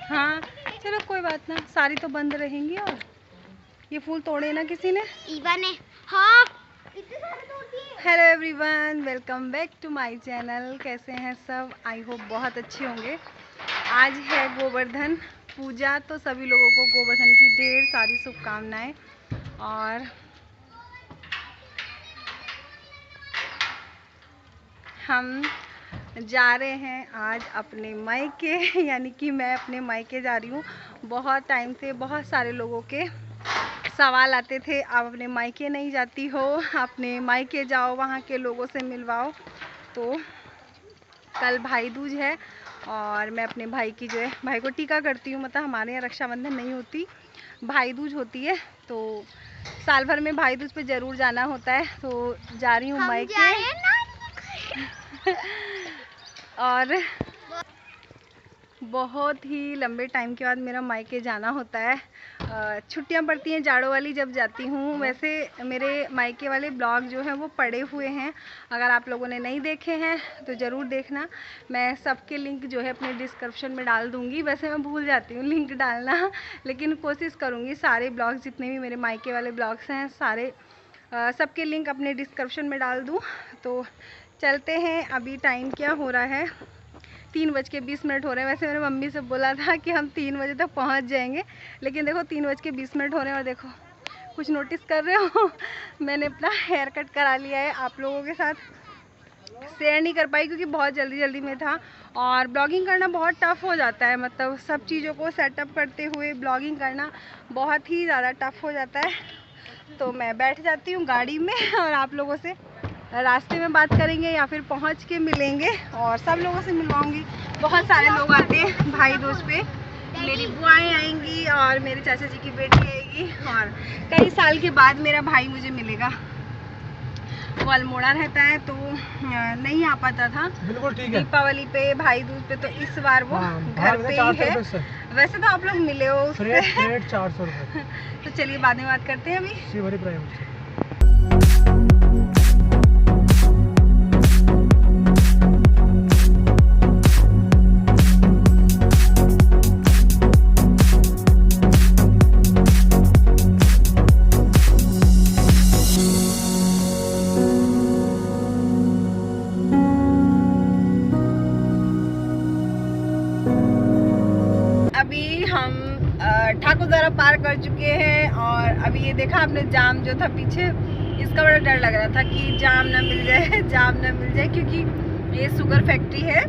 हाँ चलो कोई बात ना, सारी तो बंद रहेंगी। और ये फूल तोड़े ना किसी ने? ईवा ने। हाँ इतने सारे तोड़ दिए। Hello everyone, welcome back to my channel. कैसे हैं सब? आई होप बहुत अच्छे होंगे। आज है गोवर्धन पूजा, तो सभी लोगों को गोवर्धन की ढेर सारी शुभकामनाएं। और हम जा रहे हैं आज अपने मायके, यानी कि मैं अपने मायके जा रही हूँ। बहुत टाइम से बहुत सारे लोगों के सवाल आते थे, आप अपने मायके नहीं जाती हो, अपने मायके जाओ, वहाँ के लोगों से मिलवाओ। तो कल भाई दूज है और मैं अपने भाई की जो है भाई को टीका करती हूँ। मतलब हमारे यहाँ रक्षाबंधन नहीं होती, भाई दूज होती है। तो साल भर में भाई दूज पे ज़रूर जाना होता है, तो जा रही हूँ मायके। और बहुत ही लंबे टाइम के बाद मेरा मायके जाना होता है। छुट्टियां पड़ती हैं जाड़ों वाली जब जाती हूँ। वैसे मेरे मायके वाले ब्लॉग जो हैं वो पड़े हुए हैं, अगर आप लोगों ने नहीं देखे हैं तो ज़रूर देखना। मैं सबके लिंक जो है अपने डिस्क्रिप्शन में डाल दूँगी। वैसे मैं भूल जाती हूँ लिंक डालना, लेकिन कोशिश करूँगी सारे ब्लॉग जितने भी मेरे मायके वाले ब्लॉग्स हैं सारे सबके लिंक अपने डिस्क्रिप्शन में डाल दूँ। तो चलते हैं। अभी टाइम क्या हो रहा है? 3:20 हो रहे हैं। वैसे मेरी मम्मी से बोला था कि हम 3 बजे तक पहुंच जाएंगे, लेकिन देखो 3:20 हो रहे हैं। और देखो कुछ नोटिस कर रहे हो? मैंने अपना हेयर कट करा लिया है। आप लोगों के साथ शेयर नहीं कर पाई क्योंकि बहुत जल्दी में था, और ब्लॉगिंग करना बहुत टफ़ हो जाता है। मतलब सब चीज़ों को सेटअप करते हुए ब्लॉगिंग करना बहुत ही ज़्यादा टफ़ हो जाता है। तो मैं बैठ जाती हूँ गाड़ी में और आप लोगों से रास्ते में बात करेंगे या फिर पहुंच के मिलेंगे, और सब लोगों से मिलवाऊंगी। बहुत सारे लोग आते हैं भाई दूज पे। मेरी बुआएं आएंगी और मेरे चाचा जी की बेटी आएगी, और कई साल के बाद मेरा भाई मुझे मिलेगा। वो अल्मोड़ा रहता है तो नहीं आ पाता था। बिल्कुल ठीक है। दीपावली पे, भाई दूज पे, तो इस बार वो घर पे ही है। वैसे तो आप लोग मिले हो उससे। 400 रुपये। तो चलिए बाद में बात करते हैं। अभी हम ठाकुरद्वारा पार कर चुके हैं। और अभी ये देखा आपने जाम जो था पीछे, इसका बड़ा डर लग रहा था कि जाम ना मिल जाए, जाम ना मिल जाए, क्योंकि ये शुगर फैक्ट्री है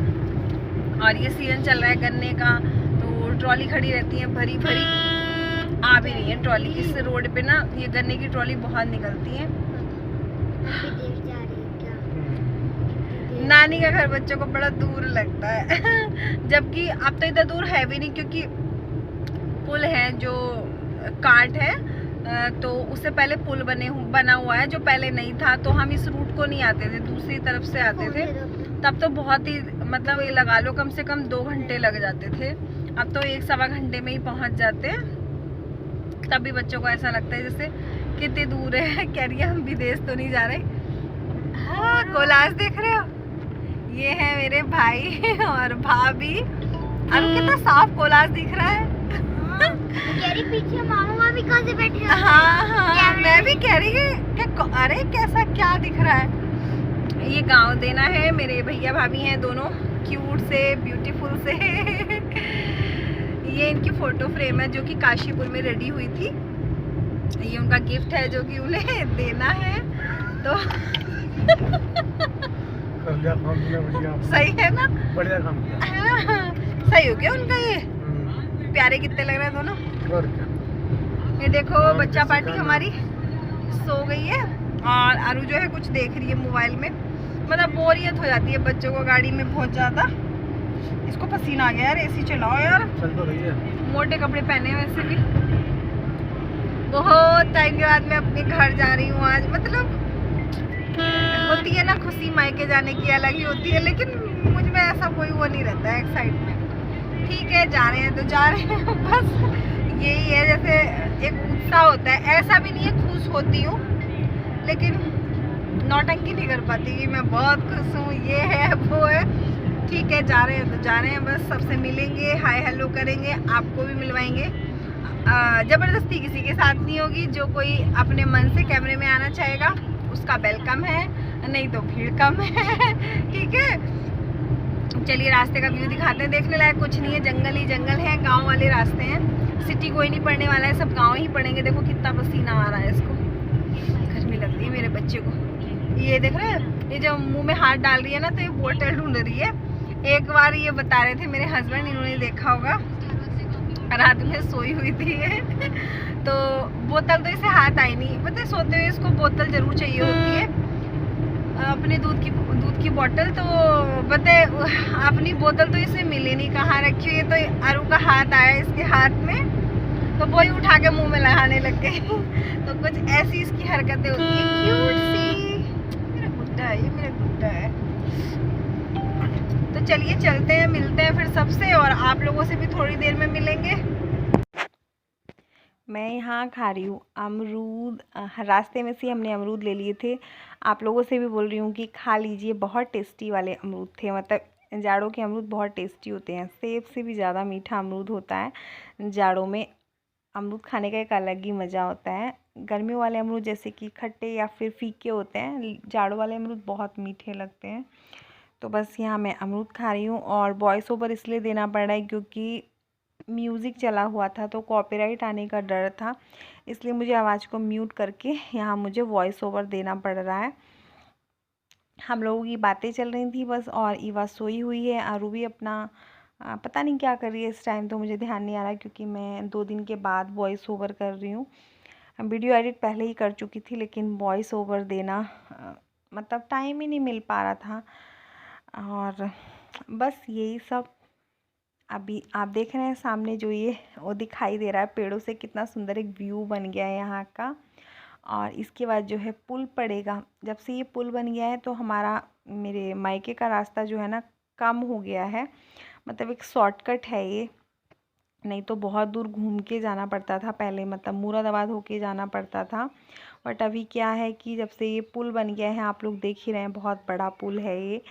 और ये सीजन चल रहा है गन्ने का। तो ट्रॉली खड़ी रहती है भरी भरी, आ भी रही है ट्रॉली इस रोड पे ना। ये गन्ने की ट्रॉली बहुत निकलती है। नानी का घर बच्चों को बड़ा दूर लगता है जबकि अब तो इतना दूर है भी नहीं, क्योंकि पुल है जो काट है, तो उससे पहले पुल बना हुआ है जो पहले नहीं था। तो हम इस रूट को नहीं आते थे, दूसरी तरफ से आते थे। तब तो बहुत ही मतलब ये लगा लो कम से कम 2 घंटे लग जाते थे। अब तो 1-1.25 घंटे में ही पहुंच जाते हैं। तब भी बच्चों को ऐसा लगता है जैसे कितनी दूर है। कह रही है हम विदेश तो नहीं जा रहे। हाँ कोलाज देख रहे हो? ये है मेरे भाई और भाभी। अब कितना साफ कोलाज दिख रहा है। पीछे मामा भी कहाँ से बैठे हैं? हाँ मैं भी कह रही हूँ अरे कैसा क्या दिख रहा है। ये गांव देना है। मेरे भैया भाभी हैं दोनों, क्यूट से ब्यूटीफुल से ये इनकी फोटो फ्रेम है जो कि काशीपुर में रेडी हुई थी। ये उनका गिफ्ट है जो कि उन्हें देना है। तो सही है ना? बढ़िया काम किया। सही हो गया उनका। ये प्यारे कितने लग रहे हैं दोनों। ये देखो बच्चा पार्टी हमारी सो गई है, और अरु जो है कुछ देख रही है मोबाइल में। मतलब बोरियत हो जाती है बच्चों को गाड़ी में बहुत ज़्यादा। इसको पसीना आ गया यार, एसी चलाओ यार। चल तो रही है। मोटे कपड़े पहने वैसे भी। बहुत टाइम के बाद मैं अपने घर जा रही हूँ आज। मतलब होती है ना खुशी, मायके जाने की अलग ही होती है, लेकिन मुझ में ऐसा कोई वो नहीं रहता है एक्साइटमेंट। ठीक है जा रहे हैं तो जा रहे हैं बस यही है। जैसे एक उत्साह होता है, ऐसा भी नहीं है खुश होती हूँ, लेकिन नौटंकी नहीं कर पाती कि मैं बहुत खुश हूँ, ये है वो है। ठीक है, जा रहे हैं तो जा रहे हैं, बस सबसे मिलेंगे, हाय हेलो करेंगे, आपको भी मिलवाएंगे। ज़बरदस्ती किसी के साथ नहीं होगी। जो कोई अपने मन से कैमरे में आना चाहेगा उसका वेलकम है, नहीं तो भीड़ कम है। ठीक है, चलिए रास्ते का व्यू दिखाते हैं। देखने लायक कुछ नहीं है, जंगल ही जंगल है, गांव वाले रास्ते हैं, सिटी कोई नहीं पड़ने वाला है, सब गांव ही पड़ेंगे। देखो कितना पसीना आ रहा है इसको, गर्मी लगती है मेरे बच्चे को। ये देख रहे हैं, ये जब मुंह में हाथ डाल रही है ना तो ये बोतल ढूंढ रही है। एक बार ये बता रहे थे मेरे हस्बैंड, इन्होंने देखा होगा, रात में सोई हुई थी तो बोतल तो इसे हाथ आई नहीं, पता है सोते हुए इसको बोतल जरूर चाहिए होती है, अपने दूध की बोतल। तो पता है अपनी बोतल तो इसे मिली नहीं, कहाँ रखी हुई है। तो अरु का हाथ आया इसके हाथ में, तो वही उठा के मुंह में लगाने लग गई। तो कुछ ऐसी इसकी हरकतें होती है, क्यूट सी। मेरा गुड्डा है, ये मेरा गुड्डा है। तो चलिए चलते हैं, मिलते हैं फिर सबसे, और आप लोगों से भी थोड़ी देर में मिलेंगे। मैं यहाँ खा रही हूँ अमरूद, रास्ते में से हमने अमरूद ले लिए थे। आप लोगों से भी बोल रही हूँ कि खा लीजिए, बहुत टेस्टी वाले अमरूद थे। मतलब जाड़ों के अमरूद बहुत टेस्टी होते हैं, सेब से भी ज़्यादा मीठा अमरूद होता है। जाड़ों में अमरूद खाने का एक अलग ही मज़ा होता है। गर्मियों वाले अमरूद जैसे कि खट्टे या फिर फीके होते हैं, जाड़ों वाले अमरूद बहुत मीठे लगते हैं। तो बस यहाँ मैं अमरूद खा रही हूँ, और वॉइस ओवर इसलिए देना पड़ रहा है क्योंकि म्यूज़िक चला हुआ था तो कॉपीराइट आने का डर था, इसलिए मुझे आवाज़ को म्यूट करके यहाँ मुझे वॉइस ओवर देना पड़ रहा है। हम लोगों की बातें चल रही थी बस, और ईवा सोई हुई है, आरू भी अपना पता नहीं क्या कर रही है इस टाइम, तो मुझे ध्यान नहीं आ रहा क्योंकि मैं 2 दिन के बाद वॉइस ओवर कर रही हूँ। वीडियो एडिट पहले ही कर चुकी थी, लेकिन वॉइस ओवर देना मतलब टाइम ही नहीं मिल पा रहा था। और बस यही सब। अभी आप देख रहे हैं सामने जो ये वो दिखाई दे रहा है पेड़ों से, कितना सुंदर एक व्यू बन गया है यहाँ का। और इसके बाद जो है पुल पड़ेगा। जब से ये पुल बन गया है तो हमारा मेरे मायके का रास्ता जो है ना कम हो गया है, मतलब एक शॉर्टकट है ये, नहीं तो बहुत दूर घूम के जाना पड़ता था पहले, मतलब मुरादाबाद होके जाना पड़ता था। बट अभी क्या है कि जब से ये पुल बन गया है, आप लोग देख ही रहे हैं बहुत बड़ा पुल है ये,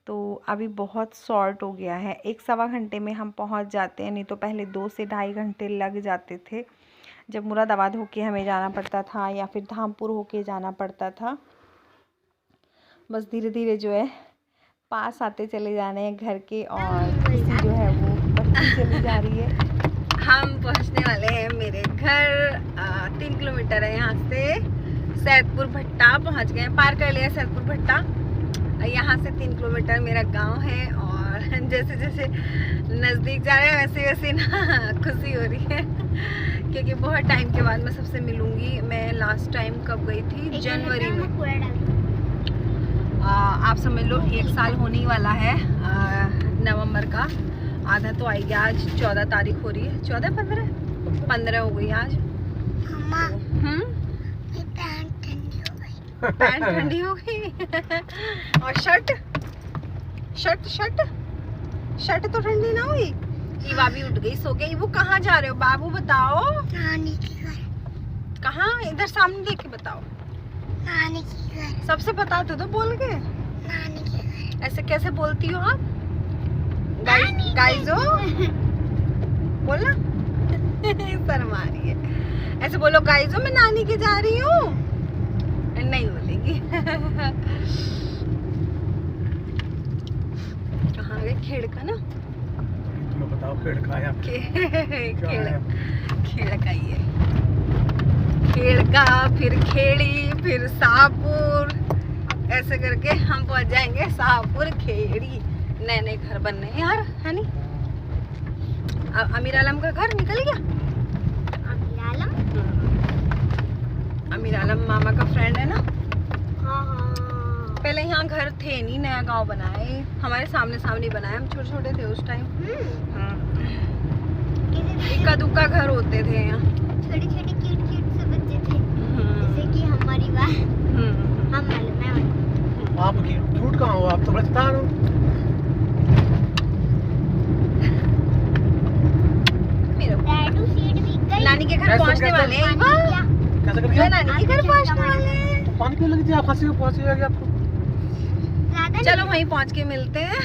तो अभी बहुत शॉर्ट हो गया है। 1-1.25 घंटे में हम पहुंच जाते हैं, नहीं तो पहले 2 से ढाई घंटे लग जाते थे जब मुरादाबाद होके हमें जाना पड़ता था या फिर धामपुर होके जाना पड़ता था। बस धीरे धीरे जो है पास आते चले जाने हैं घर के, और इसी जो है वो बढ़ती चली जा रही है। हम पहुंचने वाले हैं मेरे घर, 3 किलोमीटर है यहाँ से, सैदपुर भट्टा पहुँच गए, पार कर लिया सैदपुर भट्टा। यहाँ से 3 किलोमीटर मेरा गांव है, और जैसे जैसे नज़दीक जा रहे हैं वैसे वैसे ना खुशी हो रही है क्योंकि बहुत टाइम के बाद मैं सबसे मिलूंगी। मैं लास्ट टाइम कब गई थी? जनवरी में। आप समझ लो 1 साल होने वाला है नवंबर का, आधा तो आई गया। आज 14 तारीख हो रही है, 15 हो गई आज। पैंट ठंडी हो गई और शर्ट तो ठंडी ना हुई। ईवा भी उठ गई, सो गई। वो कहाँ जा रहे हो बाबू बताओ? नानी के घर। कहाँ? इधर सामने देख के बताओ। नानी के घर। सबसे बताते तो बोल के नानी के घर। ऐसे कैसे बोलती हो आप? गाइजो बोलना शर्मा रही है। ऐसे बोलो गाइजो मैं नानी के जा रही हूँ, नहीं बोलेगी। कहाँ गए? खेड़का ना, तुम्हें बताओ खेड़का है खेड़का ही है। खेड़का, फिर खेड़ी, फिर शाहपुर, ऐसे करके हम पहुंच जाएंगे शाहपुर खेड़ी। नए नए घर बन रहे हैं यार, है नी? अमीर आलम का घर निकल गया। अमीर आलम मामा का फ्रेंड है ना। हाँ। पहले यहाँ घर थे नहीं, नया गांव बनाए, हमारे सामने बनाए, हम छोटे छोटे थे उस टाइम। इक्का दुक्का घर होते थे यहाँ, छोटे छोटे क्यूट से बच्चे थे, जैसे कि हमारी बात। आप क्यूट कहाँ हो? आप तो बचता हो। नानी के घर पहुँचने वाले हैं। नानी के घर पहुँचने वाले हैं। पानी क्यों लगी थी? आप हंसी को पहुँच गए आपको। चलो वहीं पहुँच के मिलते हैं।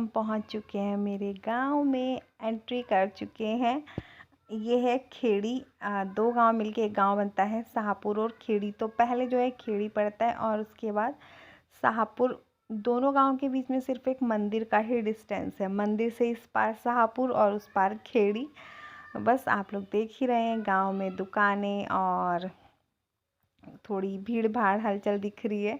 पहुंच चुके हैं मेरे गांव में, एंट्री कर चुके हैं। ये है खेड़ी। 2 गांव मिलके एक गांव बनता है, शाहपुर और खेड़ी। तो पहले जो है खेड़ी पड़ता है और उसके बाद शाहपुर। दोनों गांव के बीच में सिर्फ एक मंदिर का ही डिस्टेंस है। मंदिर से इस पार शाहपुर और उस पार खेड़ी। बस आप लोग देख ही रहे हैं, गांव में दुकानें और थोड़ी भीड़ भाड़ हलचल दिख रही है।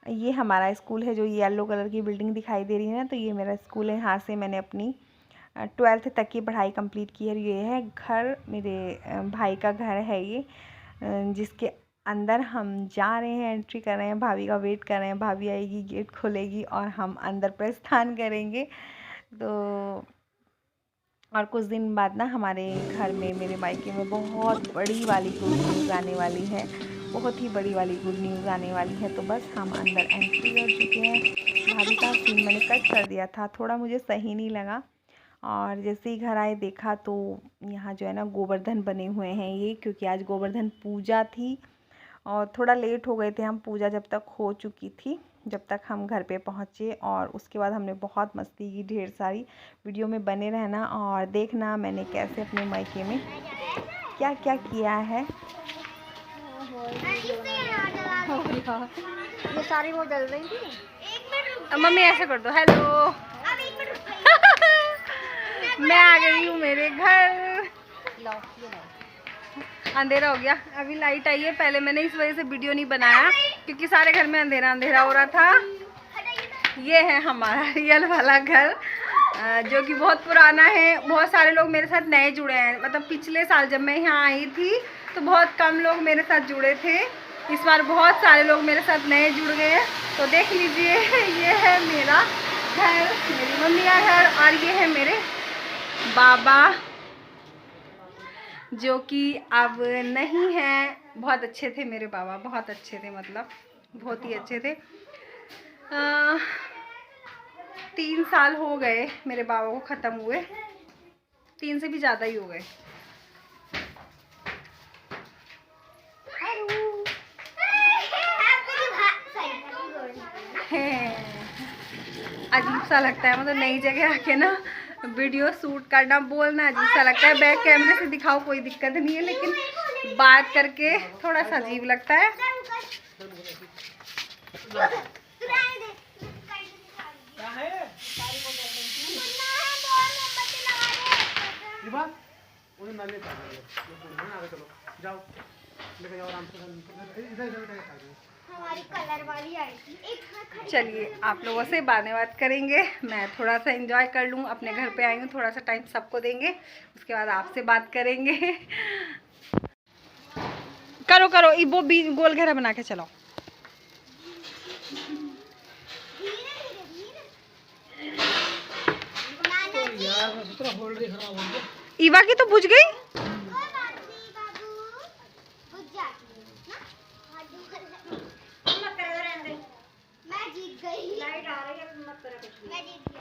ये हमारा स्कूल है, जो येलो कलर की बिल्डिंग दिखाई दे रही है ना, तो ये मेरा स्कूल है। यहाँ से मैंने अपनी 12th तक की पढ़ाई कंप्लीट की है। ये है घर, मेरे भाई का घर है ये, जिसके अंदर हम जा रहे हैं, एंट्री कर रहे हैं। भाभी का वेट कर रहे हैं, भाभी आएगी, गेट खोलेगी और हम अंदर प्रस्थान करेंगे। तो और कुछ दिन बाद ना हमारे घर में, मेरे मायके में बहुत बड़ी वाली गुड न्यूज़ आने वाली है। बहुत ही बड़ी वाली गुड न्यूज़ आने वाली है। तो बस हम अंदर एंट्री कर चुके हैं। भाभी का सीन मैंने कट कर दिया था, थोड़ा मुझे सही नहीं लगा। और जैसे ही घर आए देखा तो यहाँ जो है ना गोवर्धन बने हुए हैं ये, क्योंकि आज गोवर्धन पूजा थी और थोड़ा लेट हो गए थे हम। पूजा जब तक हो चुकी थी, जब तक हम घर पे पहुँचे, और उसके बाद हमने बहुत मस्ती की, ढेर सारी। वीडियो में बने रहना और देखना मैंने कैसे अपने मायके में क्या क्या किया है। ये सारी वो जल रही थी। मम्मी ऐसे कर दो, हेलो। मैं आ गई हूँ मेरे घर। अंधेरा हो गया, अभी लाइट आई है। पहले मैंने इस वजह से वीडियो नहीं बनाया क्योंकि सारे घर में अंधेरा अंधेरा हो रहा था। ये है हमारा रियल वाला घर, जो कि बहुत पुराना है। बहुत सारे लोग मेरे साथ नए जुड़े हैं। मतलब पिछले साल जब मैं यहाँ आई थी तो बहुत कम लोग मेरे साथ जुड़े थे। इस बार बहुत सारे लोग मेरे साथ नए जुड़ गए हैं। तो देख लीजिए, ये है मेरा घर, मेरी मम्मी का घर, और ये है मेरे बाबा, जो कि अब नहीं है। बहुत अच्छे थे मेरे बाबा, बहुत अच्छे थे, मतलब बहुत ही अच्छे थे। 3 साल हो गए मेरे बाबा को ख़त्म हुए, 3 से भी ज़्यादा ही हो गए। अजीब सा लगता है, मतलब नई जगह आके ना वीडियो शूट करना, बोलना अजीब सा लगता है। बैक कैमरे से दिखाओ कोई दिक्कत नहीं है, लेकिन बात करके थोड़ा सा अजीब लगता है। चलिए आप लोगों से बातें बात करेंगे, मैं थोड़ा सा एंजॉय कर लूँ। अपने घर पे आई हूँ, थोड़ा सा टाइम सबको देंगे, उसके बाद आपसे बात करेंगे। करो करो, वो भी गोल घेरा बना के चलाओ। ईवा की तो बुझ गई। मैं जीत गई। लाइट आ रही है, मत करो कुछ भी। मैं जीत गई।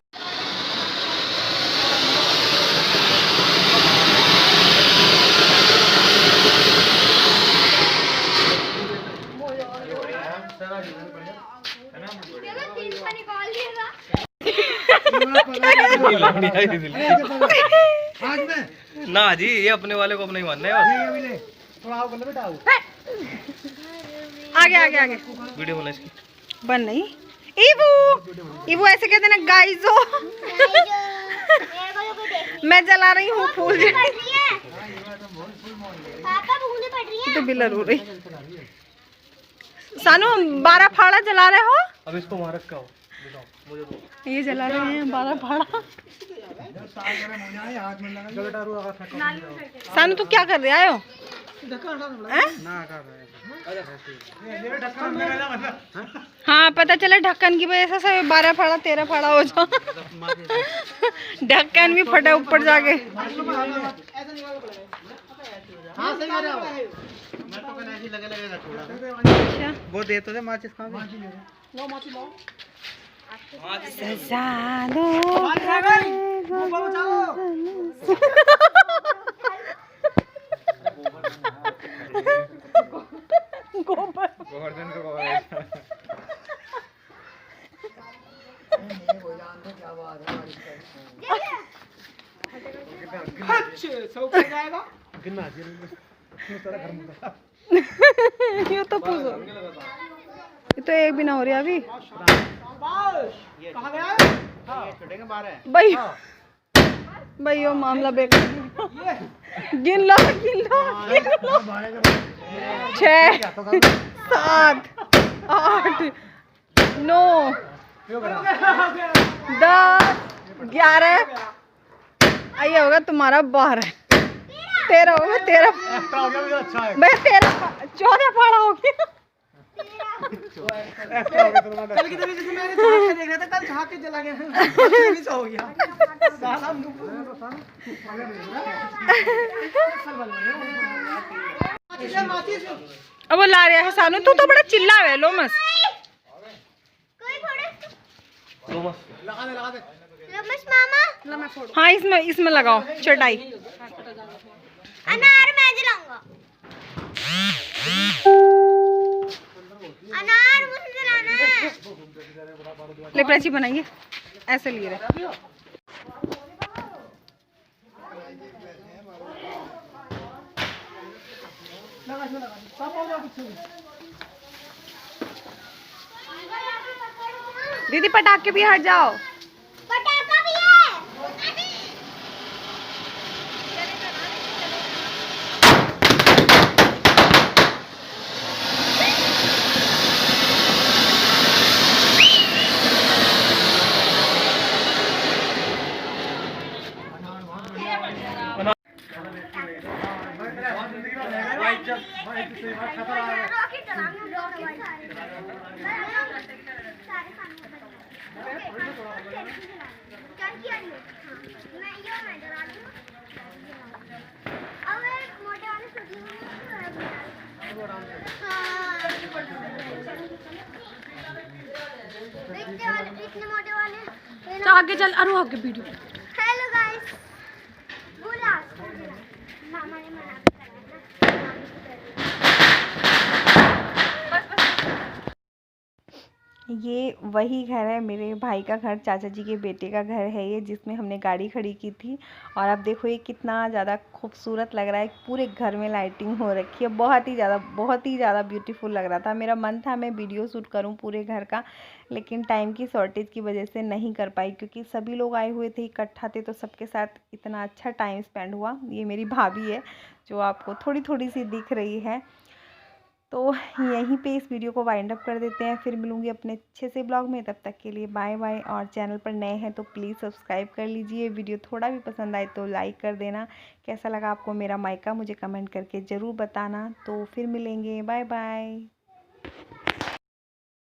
ना जी, ये अपने वाले को अपने ही मानना है। आगे आगे आगे वीडियो बना इसकी बन नहीं। इवू ऐसे कहते ना गाइजो। मैं जला रही हूँ फूल। तो बिलर हो रही। सानू 12 फाड़ा जला रहे हो। अब इसको वहाँ रखा हो, मुझे दो। ये जला रहे हैं 12 फाड़ा। सानू तू क्या कर रहे हो? हाँ पता चला ढक्कन की वजह से 12 फाड़ा 13 फाड़ा हो जाओ। ढक्कन भी फटा ऊपर जाके। वो दे तो दे माचिस खा। सजा दो गोवर्धन को ये तो पूछो, ये तो एक भी ना हो रही अभी। भाई भाई यो मामला बेकार। गिन लो 6 7 8 9 10 11। ये होगा तुम्हारा 12, 13 होगा, 13 भाई 13 14 पाड़ा हो गया। कल की तभी जैसे मैंने झाँक के देख रहा था, कल झाँक के चला गया, भी सो गया। अब वो ला रहा है सानू, तू तो बड़ा चिल्ला है। लो मस हाँ, इसमें लगाओ चटाई। अनार मैं जलाऊंगा, अनार मुझे जलाना है। ले प्राची बनाइए, ऐसे लिए रहे। दीदी पटाखे भी हट जाओ। पटाखा भी है। इतने मोटे वाले आगे चल, अरु आगे वीडियो। हेलो गाइस, बोला मामा ने मना ये वही घर है, मेरे भाई का घर, चाचा जी के बेटे का घर है ये, जिसमें हमने गाड़ी खड़ी की थी। और अब देखो ये कितना ज़्यादा खूबसूरत लग रहा है, पूरे घर में लाइटिंग हो रखी है, बहुत ही ज़्यादा ब्यूटीफुल लग रहा था। मेरा मन था मैं वीडियो शूट करूं पूरे घर का, लेकिन टाइम की शॉर्टेज की वजह से नहीं कर पाई, क्योंकि सभी लोग आए हुए थे, इकट्ठा थे, तो सबके साथ इतना अच्छा टाइम स्पेंड हुआ। ये मेरी भाभी है जो आपको थोड़ी सी दिख रही है। तो यहीं पे इस वीडियो को वाइंड अप कर देते हैं, फिर मिलूंगी अपने अच्छे से ब्लॉग में। तब तक के लिए बाय बाय। और चैनल पर नए हैं तो प्लीज़ सब्सक्राइब कर लीजिए। वीडियो थोड़ा भी पसंद आए तो लाइक कर देना। कैसा लगा आपको मेरा मायका मुझे कमेंट करके ज़रूर बताना। तो फिर मिलेंगे, बाय बाय।